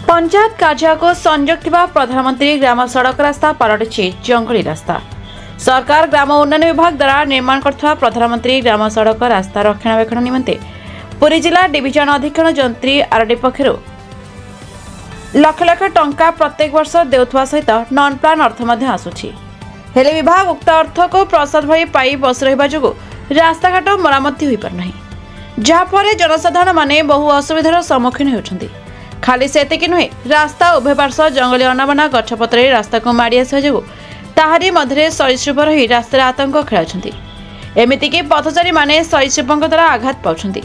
पंचायत कार्यालय को संजोग थिबा प्रधानमंत्री ग्राम सड़क रास्ता पलटिछि जंगली रास्ता। सरकार ग्राम उन्नयन विभाग द्वारा निर्माण करथुवा प्रधानमंत्री ग्राम सड़क रास्ता रक्षणाबेक्षण निमंते पुरी जिला डिविजन अधीक्षण जंत्री आरडी पक्षरु लाख लाख टंका प्रत्येक वर्ष देउथुवा सहित नॉन प्लान अर्थ मध्य आसुछि। हेले विभाग उक्त अर्थ को प्रसाद भई पाई बस रहिबा जोगु रास्ता घाट मरामती होई पार नाही, जहा फरे जनसाधारण माने बहु असुविधार सम्मुखीन होउछन्ति। खाली सेतिक नुहे, रास्ता उभय पार्श्व जंगली अनाबना गछपत्र रास्ता को माड़ी आसिबा जोगु ताहारी मध्य सरीसृप रही रास्तार आतंक खेलाउछन्ति। एमितिकी पथचारी माने सरीसृपଙ୍କ द्वारा आघात पाउछन्ति।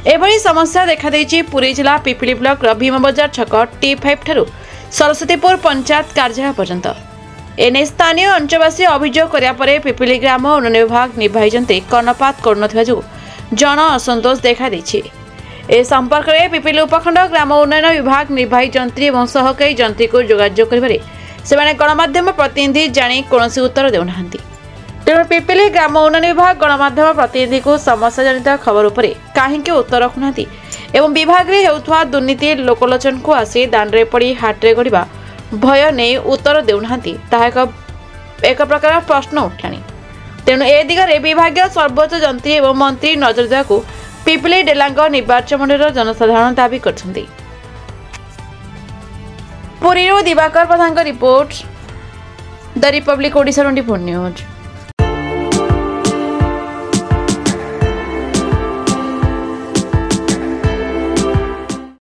एभली समस्या देखा देइछि पुरी जिला पिपिली ब्लॉक भीम बजार छक T5 ठारू सरस्वतीपुर पंचायत कार्यालय पर्यंत। एने स्थानीय अंचलवासी अभियोग करिया परे पिपिली ग्राम उन्नयन विभाग निर्वाही जंत्री कर्णपात करुनथिबा जो जन असंतोष देखा देइछि। ए संपर्क में पिपिली उपखंड ग्राम उन्नयन विभाग निर्वाही जंत्री और सहकारी जंत्री को जोगाजोग करिबारे सेमाने गणमाध्यम प्रतिनिधि जानी कौनसी उत्तर देउनाहांती। तेणु पिपिली ग्राम उन्नयन विभाग गणमाध्यम प्रतिनिधि को समस्या जनित खबर उपरे काहींके उत्तर रखुनाहांती एवं विभाग रे हेउथुवा दुर्नीति लोकलोचन को आसी दांडरे पड़ी हाटरे गड़िबा भय नहीं उत्तर देउनाहांती ताहा एक प्रकार प्रश्न उठाणी। तेणु ए दिगरे विभागीय सर्वोच्च जंत्री एवं मंत्री नजर देवाकू पिपिली डेलांग निर्वाचन मंडल जनसाधारण दाबी करछन्ती। पुरीरो Diwakar Pradhan report the Republic Odisha 24 news.